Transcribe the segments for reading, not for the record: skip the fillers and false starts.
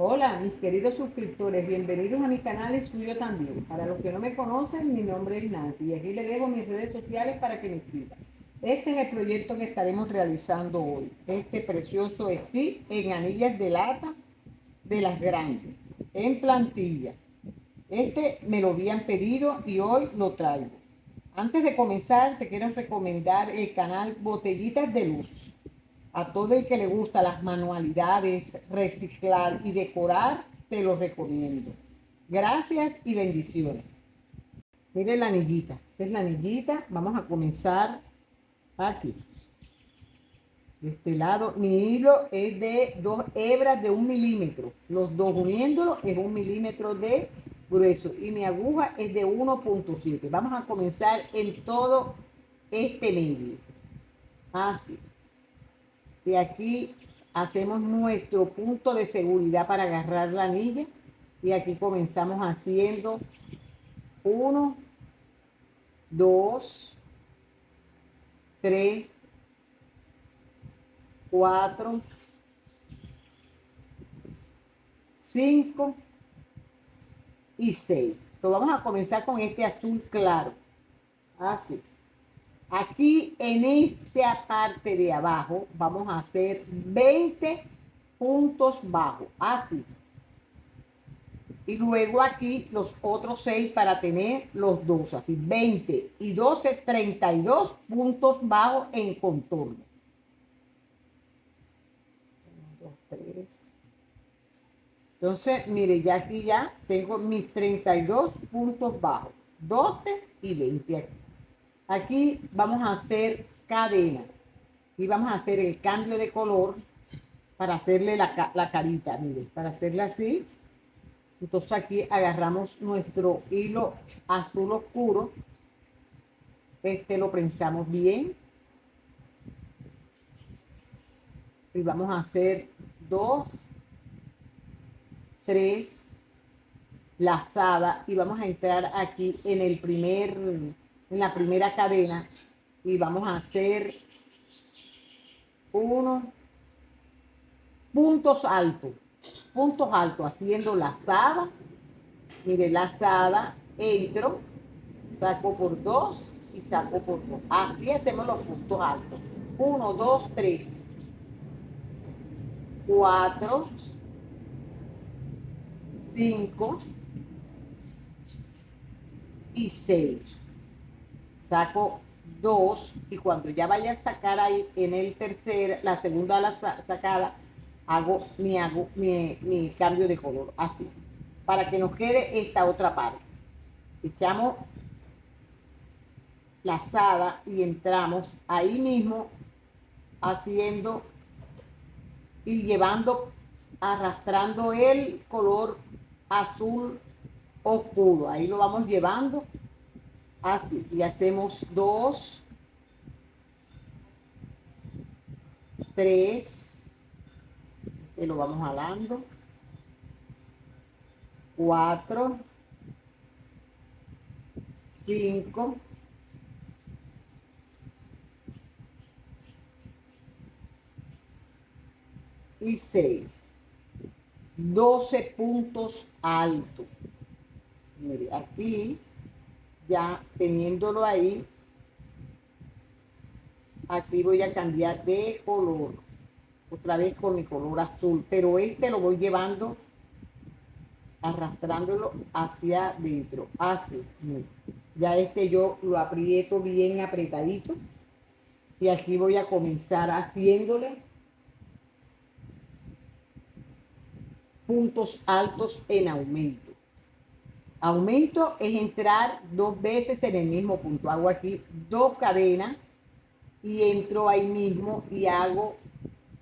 Hola, mis queridos suscriptores, bienvenidos a mi canal y suyo también. Para los que no me conocen, mi nombre es Nancy y aquí les dejo mis redes sociales para que me sigan. Este es el proyecto que estaremos realizando hoy. Este precioso stick en anillas de lata de las grandes, en plantilla. Este me lo habían pedido y hoy lo traigo. Antes de comenzar, te quiero recomendar el canal Botellitas de Luz. A todo el que le gusta las manualidades, reciclar y decorar, te lo recomiendo. Gracias y bendiciones. Miren la anillita. Esta es la anillita. Vamos a comenzar aquí. De este lado, mi hilo es de 2 hebras de 1 milímetro. Los dos uniéndolo es 1 milímetro de grueso. Y mi aguja es de 1,7. Vamos a comenzar en todo este medio. Así. De aquí hacemos nuestro punto de seguridad para agarrar la anilla. Y aquí comenzamos haciendo 1, 2, 3, 4, 5 y 6. Entonces vamos a comenzar con este azul claro. Así. Aquí en esta parte de abajo vamos a hacer 20 puntos bajos. Así. Y luego aquí los otros 6 para tener los dos. Así. 20 y 12, 32 puntos bajos en contorno. 1, 2, 3. Entonces, mire, ya aquí ya tengo mis 32 puntos bajos, 12 y 20 aquí. Aquí vamos a hacer cadena y vamos a hacer el cambio de color para hacerle la carita, mire, para hacerla así. Entonces aquí agarramos nuestro hilo azul oscuro, lo prensamos bien y vamos a hacer 2, 3 lazada y vamos a entrar aquí en la primera cadena y vamos a hacer unos puntos altos haciendo lazada. Mire, lazada, entro, saco por 2 y saco por 2. Así hacemos los puntos altos. 1, 2, 3, 4, 5 y 6. Saco 2 y cuando ya vaya a sacar ahí en el tercer, la segunda sacada, hago mi cambio de color, así, para que nos quede esta otra parte. Echamos lazada y entramos ahí mismo haciendo y llevando, arrastrando el color azul oscuro. Ahí lo vamos llevando así y hacemos 2, 3, y lo vamos jalando, 4, 5, y 6. 12 puntos altos. Mire, aquí ya teniéndolo ahí, aquí voy a cambiar de color otra vez con mi color azul, pero lo voy llevando, arrastrándolo hacia adentro, así. Mire. Ya yo lo aprieto bien apretadito y aquí voy a comenzar haciéndole puntos altos en aumento. Aumento es entrar 2 veces en el mismo punto. Hago aquí 2 cadenas y entro ahí mismo y hago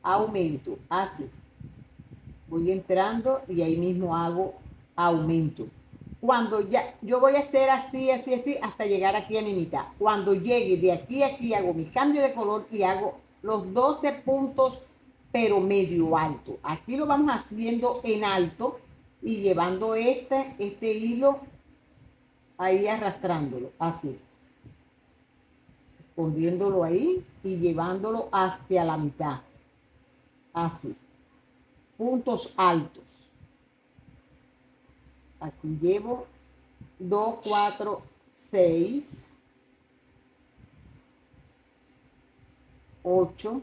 aumento. Así. Voy entrando y ahí mismo hago aumento. Cuando ya, yo voy a hacer así, así, así, hasta llegar aquí a mi mitad. Cuando llegue de aquí a aquí, hago mi cambio de color y hago los 12 puntos, pero medio alto. Aquí lo vamos haciendo en alto y llevando este hilo ahí arrastrándolo, así. Escondiéndolo ahí y llevándolo hacia la mitad. Así. Puntos altos. aquí llevo 2, 4, 6, 8,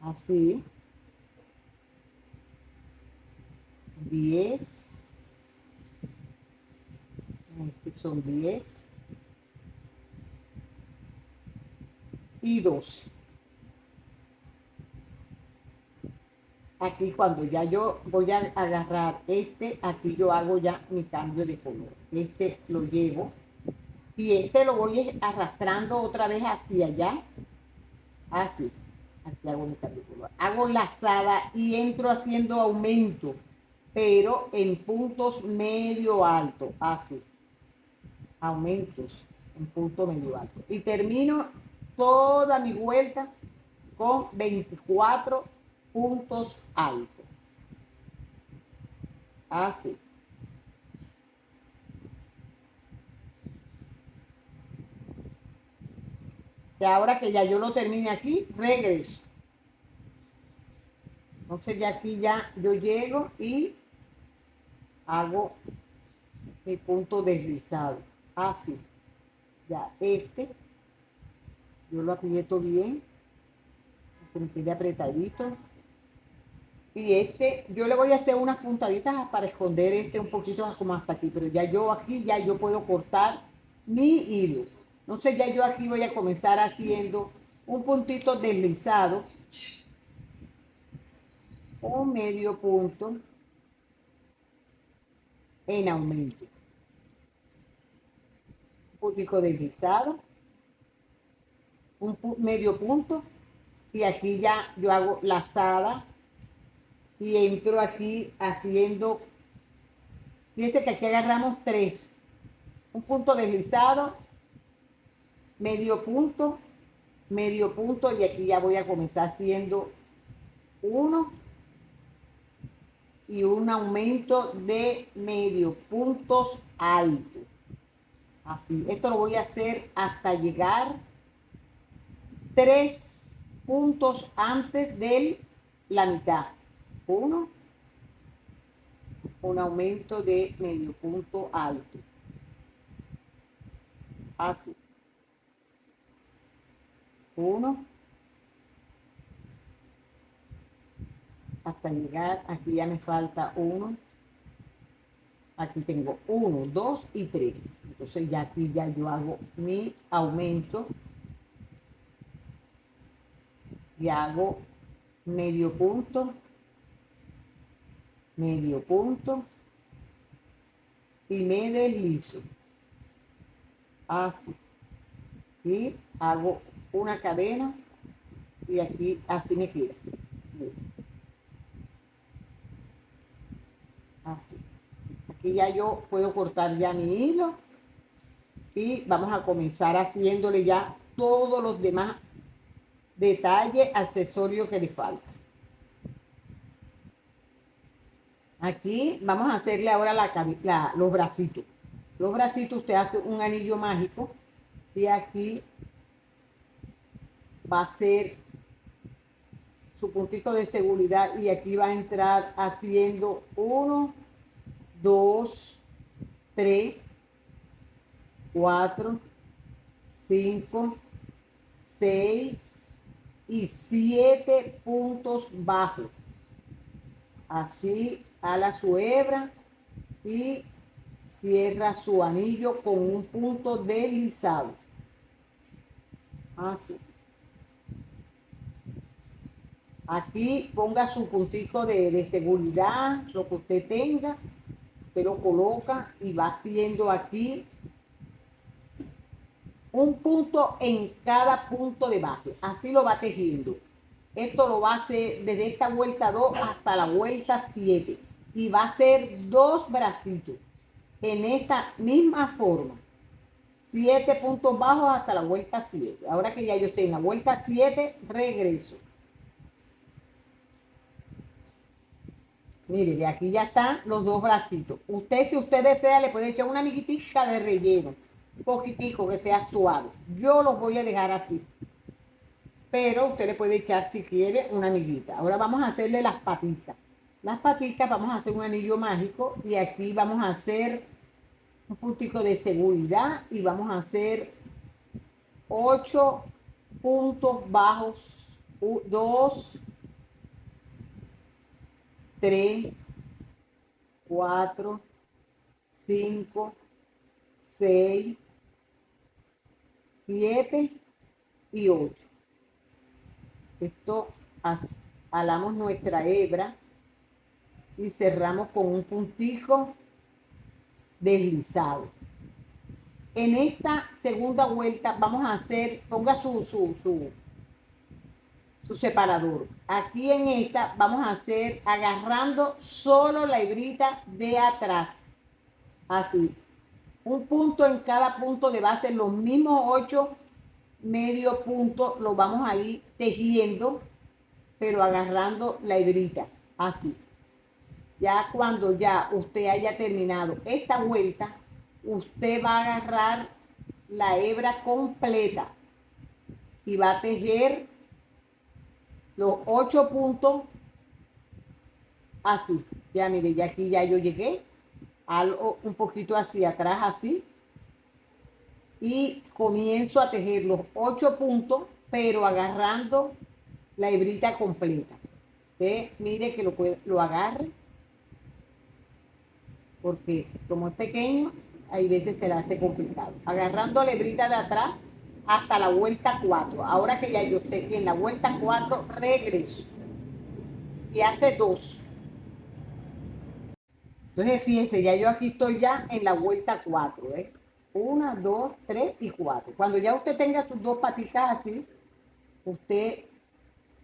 así, 10, estos son 10 y 12. Aquí cuando ya yo voy a agarrar aquí yo hago ya mi cambio de color. Lo llevo y lo voy arrastrando otra vez hacia allá, así. Aquí hago mi cambio de color. Hago lazada y entro haciendo aumento, pero en puntos medio alto, así. Aumentos en punto medio alto. Y termino toda mi vuelta con 24 puntos altos. Así. Y ahora que ya yo lo termine aquí, regreso. Entonces ya aquí ya yo llego y hago mi punto deslizado. Así. Ya yo lo aprieto bien, que me quede apretadito. Y yo le voy a hacer unas puntaditas para esconder un poquito como hasta aquí, pero ya yo aquí, ya yo puedo cortar mi hilo. Entonces ya yo aquí voy a comenzar haciendo un puntito deslizado, un medio punto en aumento. Un puntito deslizado, un medio punto, y aquí ya yo hago lazada y entro aquí haciendo, fíjense que aquí agarramos 3, un punto deslizado, medio punto, y aquí ya voy a comenzar haciendo 1 y un aumento de medio puntos altos. Así, esto lo voy a hacer hasta llegar 3 puntos antes de la mitad. 1, un aumento de medio punto alto. Así. 1, hasta llegar, aquí ya me falta 1, aquí tengo 1, 2 y 3, entonces ya aquí ya yo hago mi aumento y hago medio punto y me deslizo, así, y hago una cadena y aquí así me queda, así. Aquí ya yo puedo cortar ya mi hilo y vamos a comenzar haciéndole ya todos los demás detalles, accesorios que le faltan. Aquí vamos a hacerle ahora los bracitos. Los bracitos, usted hace un anillo mágico y aquí va a ser su puntito de seguridad y aquí va a entrar haciendo 1, 2, 3, 4, 5, 6 y 7 puntos bajos. Así ala su hebra y cierra su anillo con un punto deslizado. Así. Aquí ponga su puntito de seguridad, lo que usted tenga, usted lo coloca y va haciendo aquí un punto en cada punto de base. Así lo va tejiendo. Esto lo va a hacer desde esta vuelta 2 hasta la vuelta 7. Y va a hacer 2 bracitos en esta misma forma. 7 puntos bajos hasta la vuelta 7. Ahora que ya yo estoy en la vuelta 7, regreso. Mire, de aquí ya están los 2 bracitos. Usted, si usted desea, le puede echar una miguitica de relleno. Un poquitico que sea suave. Yo los voy a dejar así. Pero usted le puede echar, si quiere, una amiguita. Ahora vamos a hacerle las patitas. las paticas, vamos a hacer un anillo mágico y aquí vamos a hacer un puntico de seguridad y vamos a hacer 8 puntos bajos, 2, 3, 4, 5, 6, 7 y 8. Esto alamos nuestra hebra y cerramos con un puntico deslizado. En esta segunda vuelta vamos a hacer, ponga su separador. Aquí en esta vamos a hacer agarrando solo la hebrita de atrás. Así. Un punto en cada punto de base, los mismos 8 medio punto lo vamos a ir tejiendo, pero agarrando la hebrita. Así. Ya cuando ya usted haya terminado esta vuelta, usted va a agarrar la hebra completa y va a tejer los 8 puntos así. Ya mire, ya aquí ya yo llegué algo un poquito hacia atrás así y comienzo a tejer los 8 puntos, pero agarrando la hebrita completa. ¿Ve? Mire que lo agarre, porque como es pequeño, hay veces se le hace complicado. Agarrando la hebrita de atrás hasta la vuelta 4. Ahora que ya yo estoy en la vuelta 4, regreso y hace 2. Entonces, fíjense, ya yo aquí estoy ya en la vuelta 4, ¿eh? 1, 2, 3 y 4. Cuando ya usted tenga sus dos patitas así, usted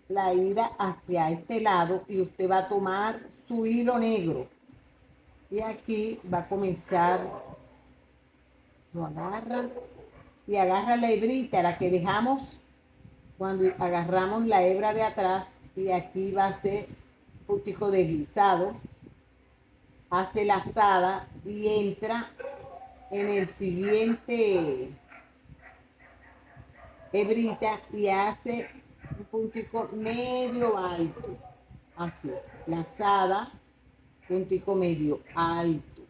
la irá hacia este lado y usted va a tomar su hilo negro. Y aquí va a comenzar, lo agarra y agarra la hebrita, la que dejamos cuando agarramos la hebra de atrás, y aquí va a ser un puntico deslizado, hace lazada y entra en el siguiente hebrita y hace un puntico medio alto, así, lazada, puntico medio alto,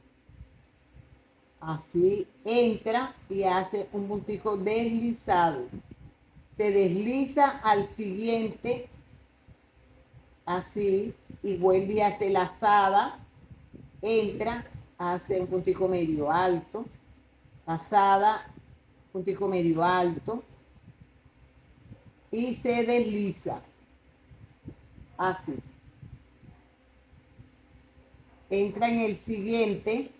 así entra y hace un puntico deslizado, se desliza al siguiente, así, y vuelve a hacer lazada, entra, hace un puntico medio alto, lazada, puntico medio alto y se desliza así. Entra en el siguiente,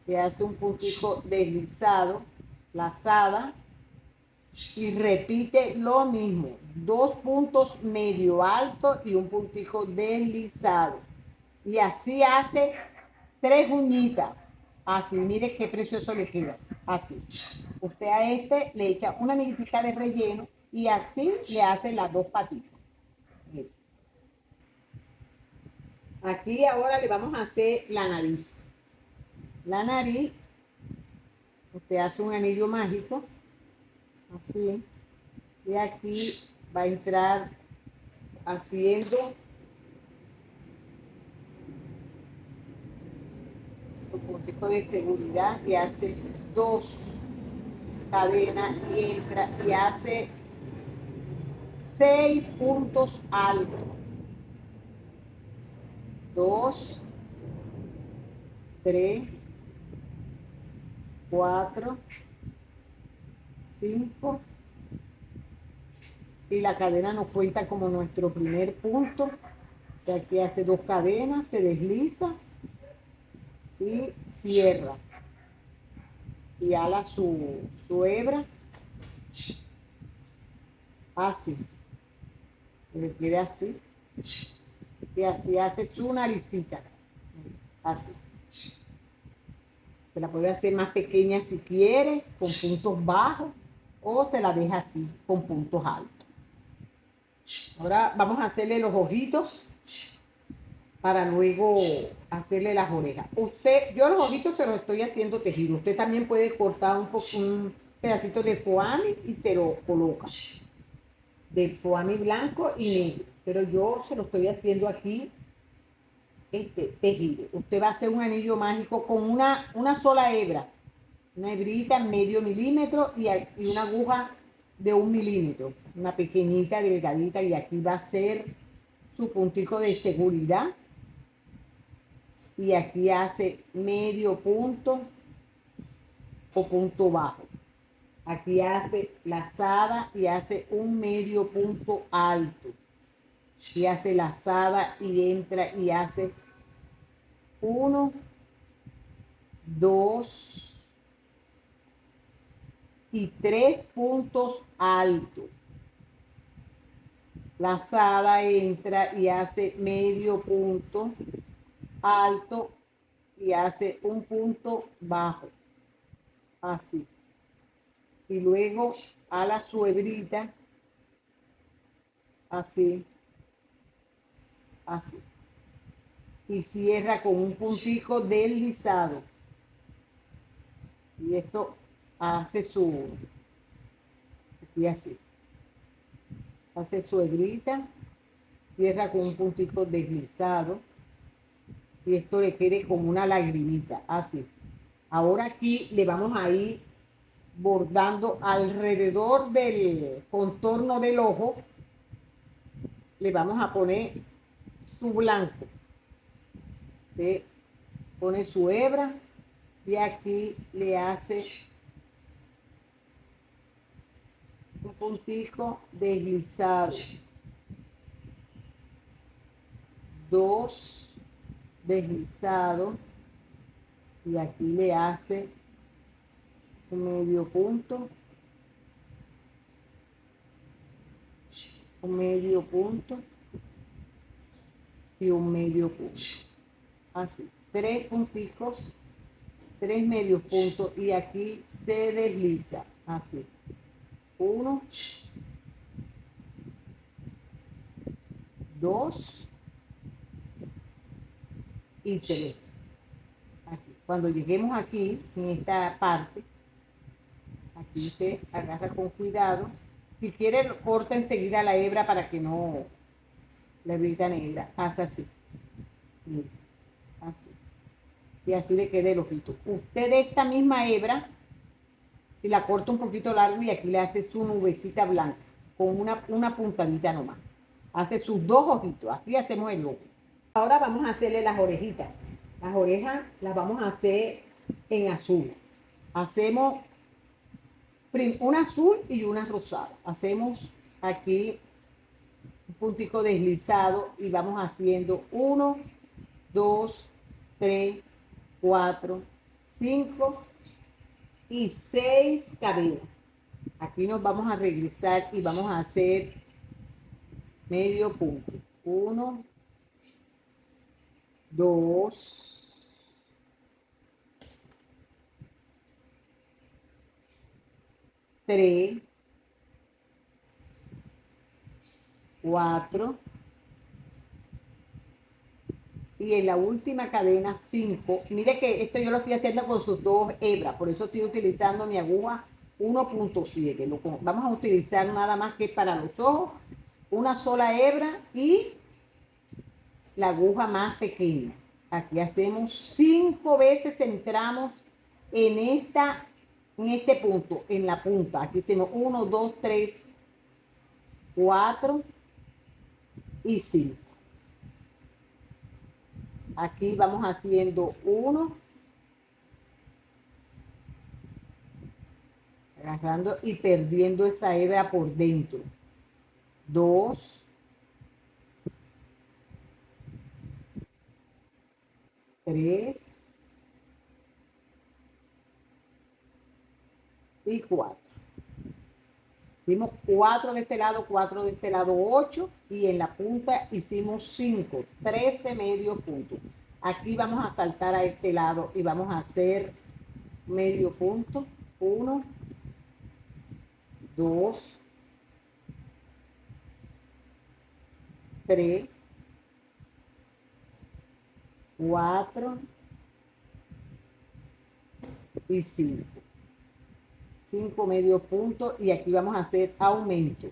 que hace un puntico deslizado, lazada y repite lo mismo, 2 puntos medio alto y un puntico deslizado, y así hace 3 uñitas. Así, mire qué precioso le queda. Así. Usted a este le echa una miguitica de relleno y así le hace las 2 patitas. Mire. Aquí ahora le vamos a hacer la nariz. La nariz, usted hace un anillo mágico, así, y aquí va a entrar haciendo su puntico de seguridad y hace 2 cadenas y entra y hace 6 puntos altos. 2, 3, 4, 5 y la cadena nos cuenta como nuestro primer punto. De aquí hace 2 cadenas, se desliza y cierra y ala su hebra así, le quede así y así hace su naricita así. Se la puede hacer más pequeña si quiere, con puntos bajos, o se la deja así, con puntos altos. Ahora vamos a hacerle los ojitos para luego hacerle las orejas. Yo los ojitos se los estoy haciendo tejido. Usted también puede cortar un pedacito de foamy y se lo coloca. De foamy blanco y negro. pero yo se lo estoy haciendo aquí tejido. Usted va a hacer un anillo mágico con una sola hebra, una hebrita medio milímetro y una aguja de 1 milímetro, una pequeñita, delgadita, y aquí va a ser su puntico de seguridad. Y aquí hace medio punto o punto bajo. Aquí hace lazada y hace un medio punto alto. Y hace lazada y entra y hace 1, 2 y 3 puntos altos. Lazada entra y hace medio punto alto y hace un punto bajo. Así. Y luego a la suebrita, así, así. Y cierra con un puntico deslizado. Y esto hace su, y así, hace su hebrita, cierra con un puntico deslizado. Y esto le quede como una lagrimita, así. Ahora aquí le vamos a ir bordando alrededor del contorno del ojo. Le vamos a poner su blanco. Usted pone su hebra y aquí le hace un puntico deslizado, 2 deslizado, y aquí le hace un medio punto, un medio punto y un medio punto. Así, 3 punticos, 3 medios puntos, y aquí se desliza, así. 1, 2 y 3. Aquí. Cuando lleguemos aquí, en esta parte, aquí usted agarra con cuidado. Si quiere, corta enseguida la hebra para que no la hebrita negra. Hace así. Mira, así. Y así le quede el ojito. Usted de esta misma hebra, si la corta un poquito largo, y aquí le hace su nubecita blanca con una puntadita nomás. Hace sus 2 ojitos. Así hacemos el ojo. Ahora vamos a hacerle las orejitas. Las orejas las vamos a hacer en azul. Hacemos una azul y una rosada. Hacemos aquí un puntico deslizado y vamos haciendo 1, 2, 3, 4, 5 y 6 cadenas. Aquí nos vamos a regresar y vamos a hacer medio punto. 1, 2, 3, 4 y en la última cadena 5. Mire que esto yo lo estoy haciendo con sus 2 hebras, por eso estoy utilizando mi aguja 1.7. Vamos a utilizar nada más que para los ojos una sola hebra y la aguja más pequeña. Aquí hacemos 5 veces, entramos en este punto, en la punta. Aquí hacemos 1, 2, 3, 4 y 5. Aquí vamos haciendo 1, agarrando y perdiendo esa hebra por dentro. 2, 3 y 4. Hicimos 4 de este lado, 4 de este lado, 8, y en la punta hicimos 5, 13 medios puntos. Aquí vamos a saltar a este lado y vamos a hacer medio punto. 1, 2, 3, 4 y 5. 5 medios puntos, y aquí vamos a hacer aumento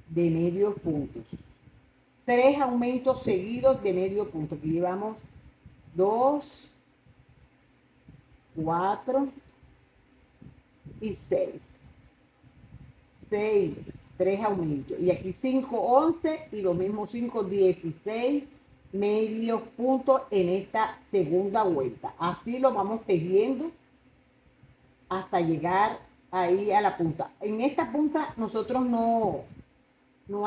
de medios puntos. 3 aumentos seguidos de medio punto. Aquí llevamos 2, 4 y 6. 6, 3 aumentos. Y aquí 5, 11 y los mismos 5, 16 medios puntos en esta segunda vuelta. Así lo vamos tejiendo hasta llegar ahí a la punta. En esta punta nosotros no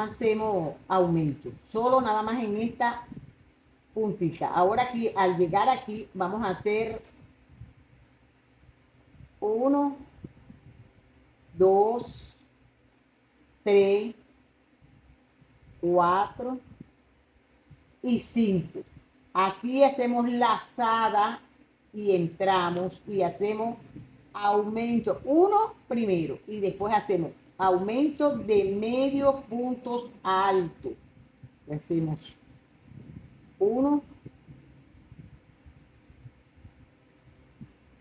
hacemos aumentos, solo nada más en esta puntita. Ahora aquí, al llegar aquí, vamos a hacer 1, 2, 3, 4 y 5. Aquí hacemos lazada y entramos y hacemos aumento. Uno primero y después hacemos aumento de medio puntos altos. Hacemos 1,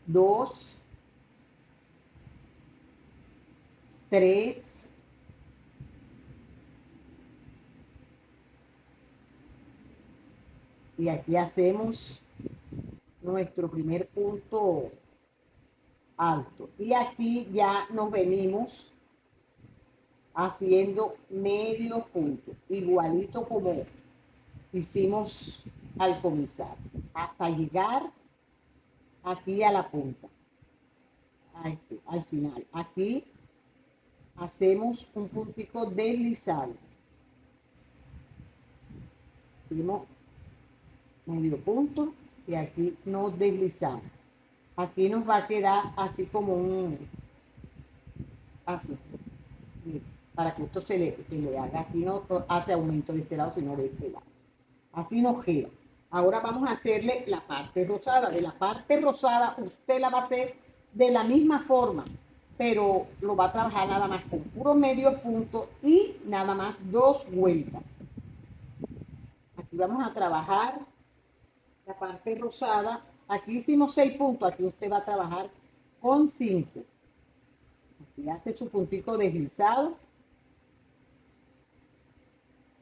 2, 3, 4 y aquí hacemos nuestro primer punto alto. Y aquí ya nos venimos haciendo medio punto, igualito como hicimos al comenzar, hasta llegar aquí a la punta, al final. Aquí hacemos un puntico deslizado. Hicimos medio punto y aquí nos deslizamos. Aquí nos va a quedar así como así, para que esto se le haga. Aquí no hace aumento de este lado, sino de este lado. Así nos queda. Ahora vamos a hacerle la parte rosada. De la parte rosada usted la va a hacer de la misma forma, pero lo va a trabajar nada más con puro medio punto y nada más 2 vueltas. Aquí vamos a trabajar la parte rosada. Aquí hicimos 6 puntos, aquí usted va a trabajar con 5. Así hace su puntico deslizado.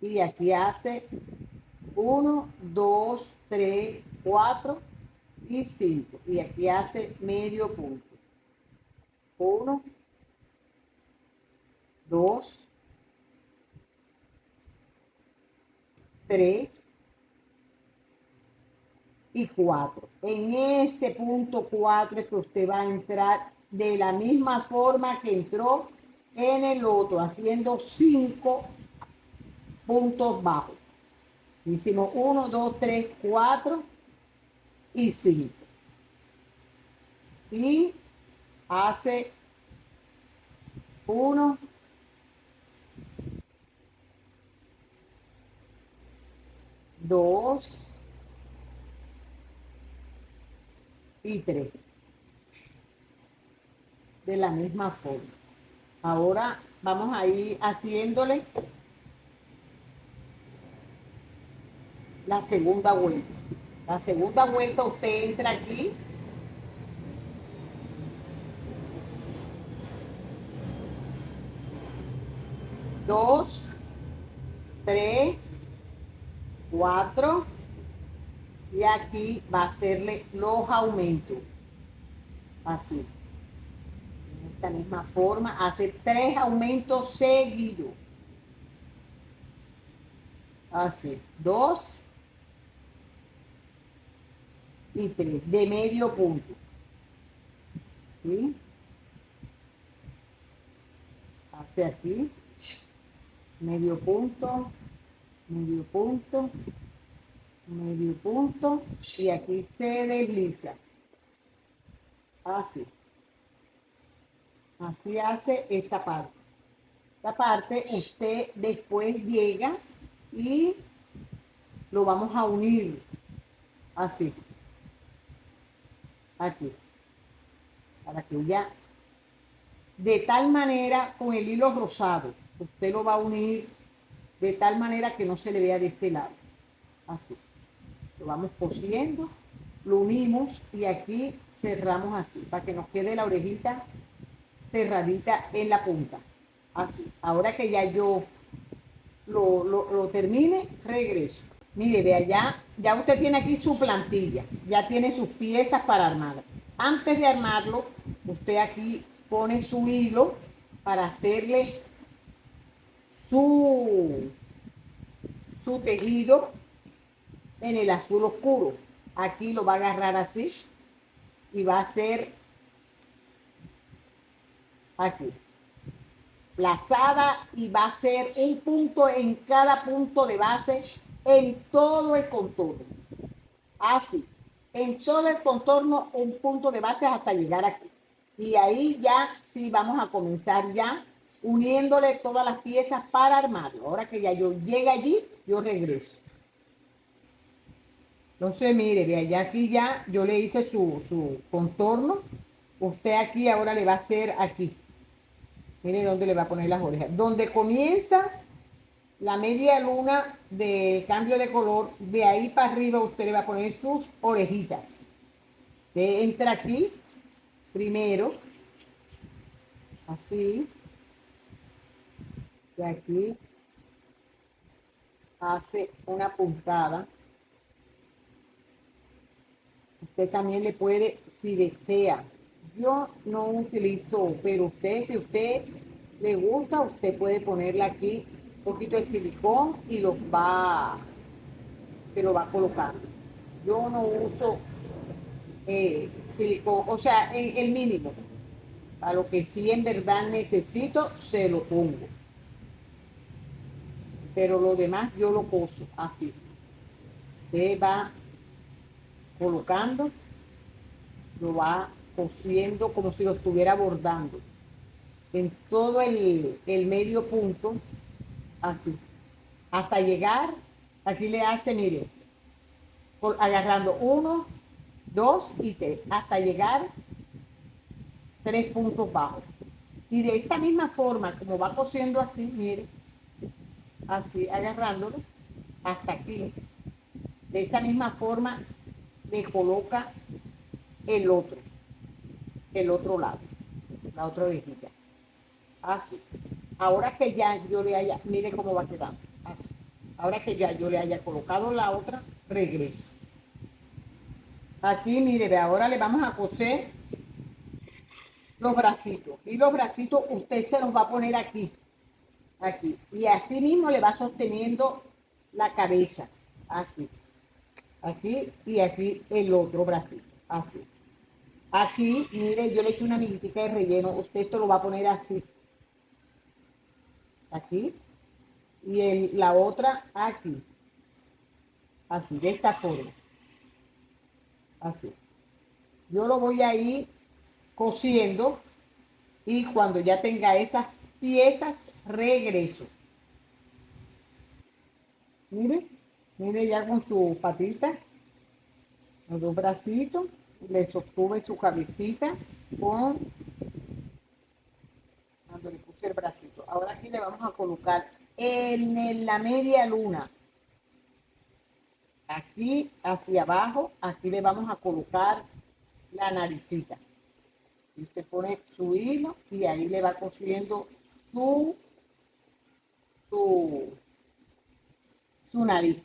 Y aquí hace 1, 2, 3, 4 y 5. Y aquí hace medio punto. 1, 2, 3 y 4. En ese punto 4 es que usted va a entrar de la misma forma que entró en el otro, haciendo 5 puntos bajos. Hicimos 1, 2, 3, 4 y 5. Y hace 1, 2 y 3. De la misma forma. Ahora vamos a ir haciéndole la segunda vuelta. La segunda vuelta usted entra aquí. Dos, 3, 4 y aquí va a hacerle los aumentos. Así. De esta misma forma hace 3 aumentos seguidos. Así. 2 y 3 de medio punto. ¿Sí? Hace aquí medio punto, medio punto, medio punto y aquí se desliza. Así. Así hace esta parte. Esta parte usted después llega y lo vamos a unir. Así. Aquí. Para que ya, de tal manera, con el hilo rosado, usted lo va a unir de tal manera que no se le vea de este lado. Así. Lo vamos cosiendo, lo unimos y aquí cerramos así, para que nos quede la orejita cerradita en la punta. Así. Ahora que ya yo lo termine, regreso. Mire, vea, ya usted tiene aquí su plantilla, ya tiene sus piezas para armar. Antes de armarlo, usted aquí pone su hilo para hacerle su, su tejido en el azul oscuro. Aquí lo va a agarrar así y va a hacer aquí lazada y va a ser un punto en cada punto de base en todo el contorno. Así, en todo el contorno un punto de base hasta llegar aquí. Y ahí ya sí vamos a comenzar ya uniéndole todas las piezas para armarlo. Ahora que ya yo llegue allí, yo regreso. Entonces, mire, de allá aquí ya yo le hice su contorno. Usted aquí ahora le va a hacer aquí. Mire dónde le va a poner las orejas. Donde comienza la media luna del cambio de color, de ahí para arriba usted le va a poner sus orejitas. Usted entra aquí primero, así, y aquí hace una puntada. Usted también le puede, si desea. Yo no utilizo, pero usted, si usted le gusta, usted puede ponerle aquí un poquito de silicón y se lo va colocando. Yo no uso silicón, o sea, el mínimo. A lo que sí en verdad necesito, se lo pongo. Pero lo demás yo lo coso así. Usted va colocando, lo va cosiendo como si lo estuviera bordando. En todo el medio punto, así. Hasta llegar, aquí le hace, mire, agarrando 1, 2 y 3, hasta llegar 3 puntos bajos. Y de esta misma forma, como va cosiendo así, mire, así agarrándolo hasta aquí. De esa misma forma le coloca el otro lado, la otra orejita. Así. Ahora que ya yo le haya, mire cómo va quedando. Así. Ahora que ya yo le haya colocado la otra, regreso. Aquí, mire, ahora le vamos a coser los bracitos. Y los bracitos usted se los va a poner aquí. Aquí. Y así mismo le va sosteniendo la cabeza. Así. Aquí y aquí el otro bracito. Así. Aquí, mire, yo le echo una miguitica de relleno. Usted esto lo va a poner así. Aquí. Y la otra aquí. Así, de esta forma. Así. Yo lo voy a ir cosiendo y cuando ya tenga esas piezas, regreso. Mire, mire ya con su patita, los dos bracitos, le sostuve su cabecita con, cuando le puse el bracito. Ahora aquí le vamos a colocar en la media luna. Aquí hacia abajo, aquí le vamos a colocar la naricita. Y usted pone su hilo y ahí le va cosiendo su, su nariz.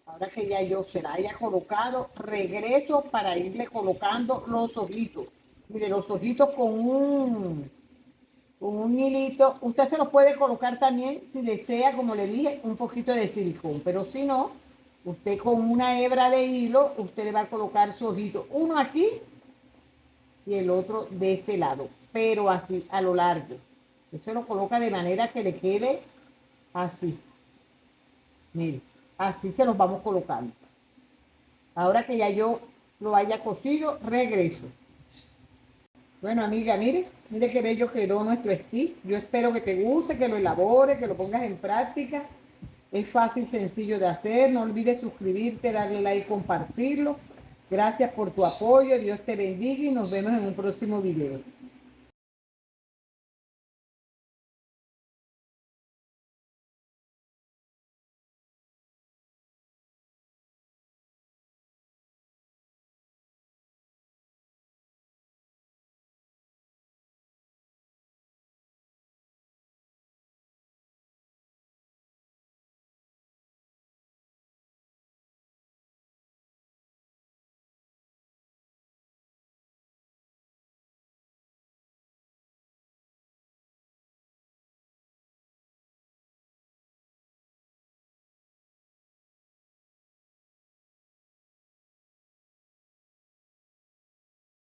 Ahora que ya yo se la haya colocado, regreso para irle colocando los ojitos. Mire, los ojitos con un hilito. Usted se los puede colocar también, si desea, como le dije, un poquito de silicón. Pero si no, usted con una hebra de hilo, usted le va a colocar su ojito. Uno aquí y el otro de este lado. Pero así, a lo largo. Usted se lo coloca de manera que le quede así. Mire, así se los vamos colocando. Ahora que ya yo lo haya cosido, regreso. Bueno, amiga, mire qué bello quedó nuestro esquí. Yo espero que te guste, que lo elabores, que lo pongas en práctica. Es fácil, sencillo de hacer. No olvides suscribirte, darle like, compartirlo. Gracias por tu apoyo. Dios te bendiga y nos vemos en un próximo video.